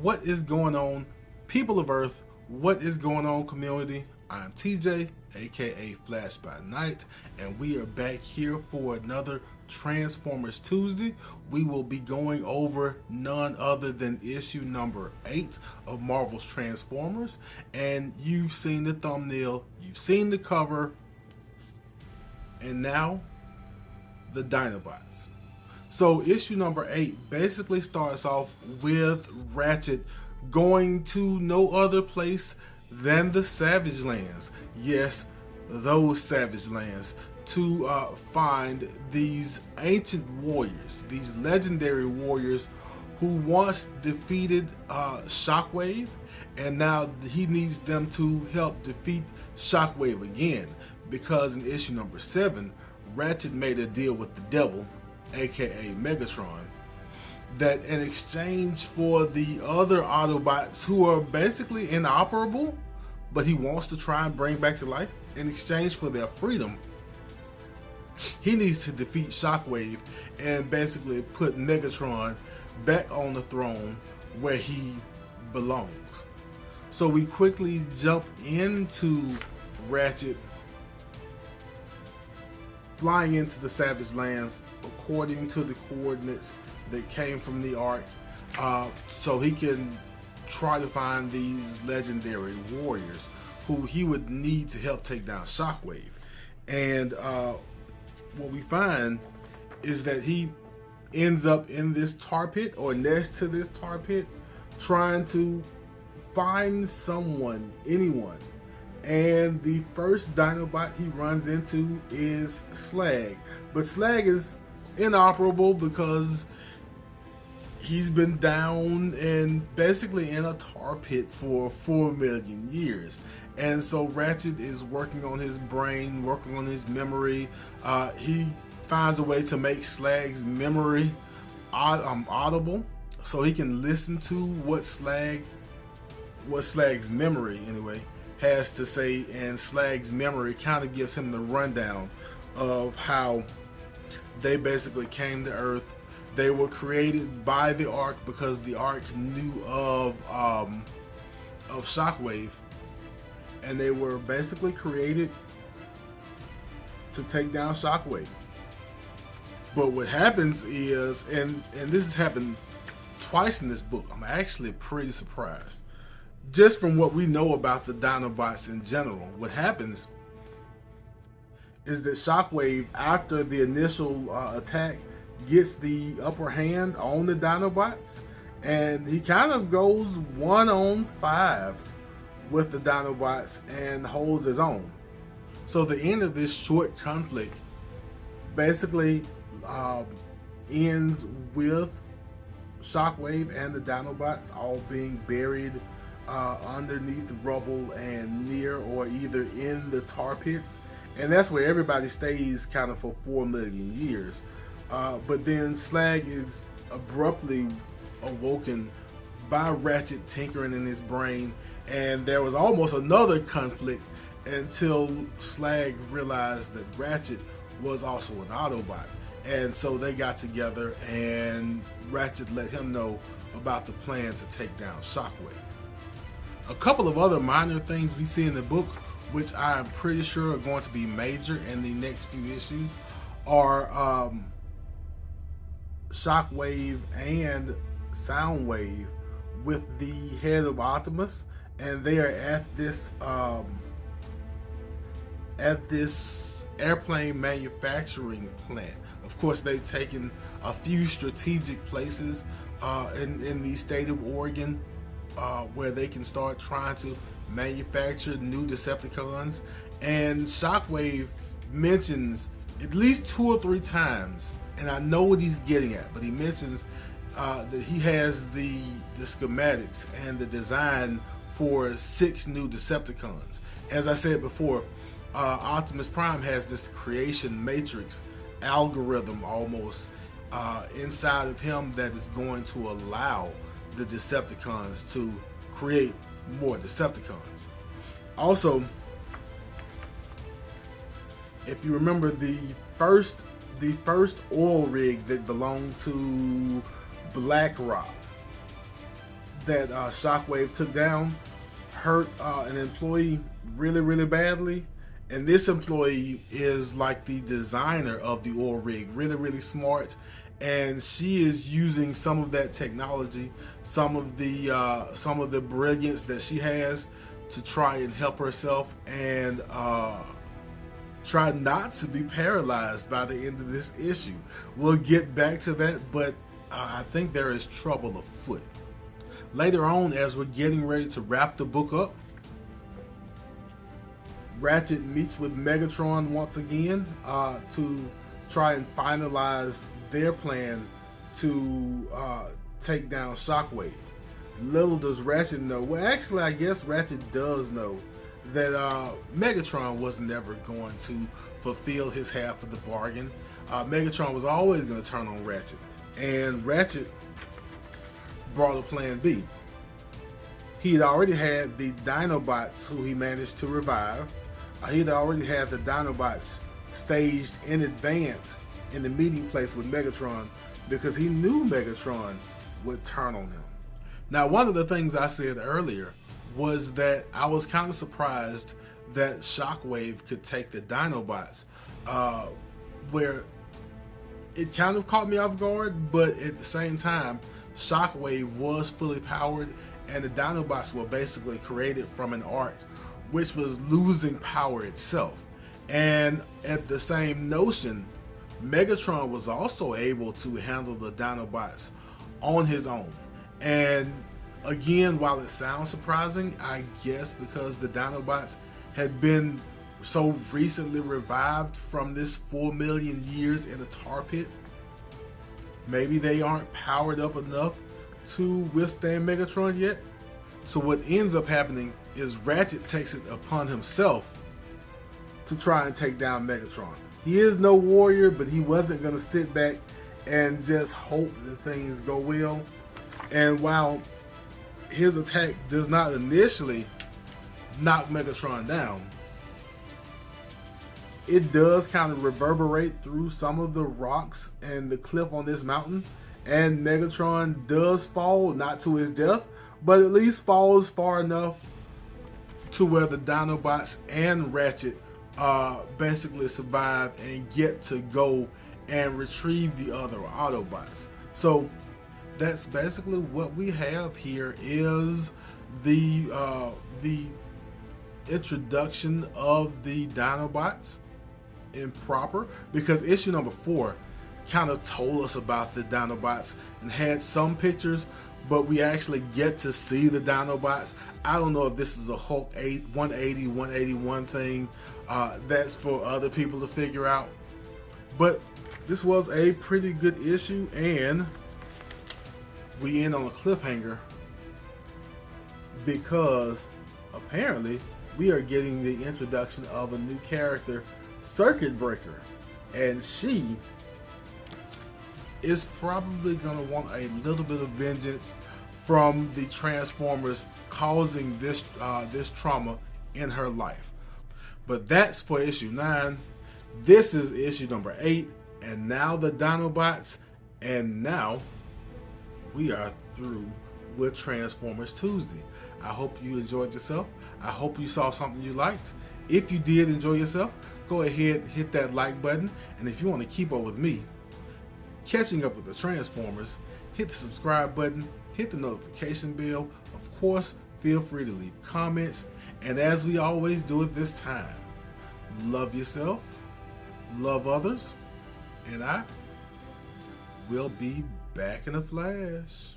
What is going on, people of Earth? What is going on, community? I'm TJ, aka Flash by Night, and we are back here for another Transformers Tuesday. We will be going over none other than issue number 8 of Marvel's Transformers. And you've seen the thumbnail, you've seen the cover, and now the Dinobots. So issue number 8 basically starts off with Ratchet going to no other place than the Savage Lands. Yes, those Savage Lands, to find these ancient warriors, these legendary warriors who once defeated Shockwave, and now he needs them to help defeat Shockwave again, because in issue number 7, Ratchet made a deal with the devil, aka Megatron, that in exchange for the other Autobots who are basically inoperable, but he wants to try and bring back to life, in exchange for their freedom, he needs to defeat Shockwave and basically put Megatron back on the throne where he belongs. So we quickly jump into Ratchet flying into the Savage Lands according to the coordinates that came from the Ark, so he can try to find these legendary warriors who he would need to help take down Shockwave. And what we find is that he ends up in this tar pit, or next to this tar pit, trying to find someone, anyone. And the first Dinobot he runs into is Slag. But Slag is inoperable because he's been down and basically in a tar pit for 4 million years. And so Ratchet is working on his brain, working on his memory. He finds a way to make Slag's memory audible, so he can listen to what Slag's memory anyway has to say, and Slag's memory kind of gives him the rundown of how they basically came to Earth. They were created by the Ark because the Ark knew of Shockwave, and they were basically created to take down Shockwave. But what happens is, and this has happened twice in this book, I'm actually pretty surprised. Just from what we know about the Dinobots in general, what happens is that Shockwave, after the initial attack, gets the upper hand on the Dinobots, and he kind of goes 1-on-5 with the Dinobots and holds his own. So the end of this short conflict basically ends with Shockwave and the Dinobots all being buried underneath the rubble and near or either in the tar pits, and that's where everybody stays kind of for 4 million years. But then Slag is abruptly awoken by Ratchet tinkering in his brain, and there was almost another conflict until Slag realized that Ratchet was also an Autobot. And so they got together, and Ratchet let him know about the plan to take down Shockwave. A couple of other minor things we see in the book, which I'm pretty sure are going to be major in the next few issues, are Shockwave and Soundwave with the head of Optimus, and they are at this airplane manufacturing plant. Of course, they've taken a few strategic places in the state of Oregon where they can start trying to manufacture new Decepticons. And Shockwave mentions at least 2 or 3 times, and I know what he's getting at, but he mentions that he has the schematics and the design for 6 new Decepticons. As I said before, Optimus Prime has this creation matrix algorithm almost inside of him that is going to allow the Decepticons to create more Decepticons. Also, if you remember the first oil rig that belonged to BlackRock, that Shockwave took down hurt an employee really, really badly. And this employee is like the designer of the oil rig, really, really smart. And she is using some of that technology, some of the brilliance that she has to try and help herself and try not to be paralyzed by the end of this issue. We'll get back to that, but I think there is trouble afoot. Later on, as we're getting ready to wrap the book up, Ratchet meets with Megatron once again to try and finalize their plan to take down Shockwave. Little does Ratchet know, well actually I guess Ratchet does know, that Megatron wasn't ever going to fulfill his half of the bargain. Megatron was always going to turn on Ratchet, and Ratchet brought a plan B. He had already had the Dinobots who he managed to revive. He had already had the Dinobots staged in advance in the meeting place with Megatron because he knew Megatron would turn on him. Now, one of the things I said earlier was that I was kind of surprised that Shockwave could take the Dinobots, where it kind of caught me off guard, but at the same time, Shockwave was fully powered and the Dinobots were basically created from an arc which was losing power itself. And at the same notion, Megatron was also able to handle the Dinobots on his own. And again, while it sounds surprising, I guess because the Dinobots had been so recently revived from this 4 million years in a tar pit, maybe they aren't powered up enough to withstand Megatron yet. So what ends up happening is Ratchet takes it upon himself to try and take down Megatron. He is no warrior, but he wasn't going to sit back and just hope that things go well. And while his attack does not initially knock Megatron down, it does kind of reverberate through some of the rocks and the cliff on this mountain, and Megatron does fall, not to his death, but at least falls far enough to where the Dinobots and Ratchet basically survive and get to go and retrieve the other Autobots. So that's basically what we have here is the introduction of the Dinobots in proper, because issue number 4 kind of told us about the Dinobots and had some pictures, but we actually get to see the Dinobots. I don't know if this is a Hulk 180, 181 thing. That's for other people to figure out. But this was a pretty good issue, and we end on a cliffhanger because apparently we are getting the introduction of a new character, Circuit Breaker, and she is probably going to want a little bit of vengeance from the Transformers causing this trauma in her life. But that's for issue 9. This is issue number 8, and now the Dinobots, and now we are through with Transformers Tuesday. I hope you enjoyed yourself. I hope you saw something you liked. If you did enjoy yourself, go ahead, hit that like button, and if you want to keep up with me, catching up with the Transformers, hit the subscribe button, hit the notification bell. Of course, feel free to leave comments, and as we always do at this time, love yourself, love others, and I will be back in a flash.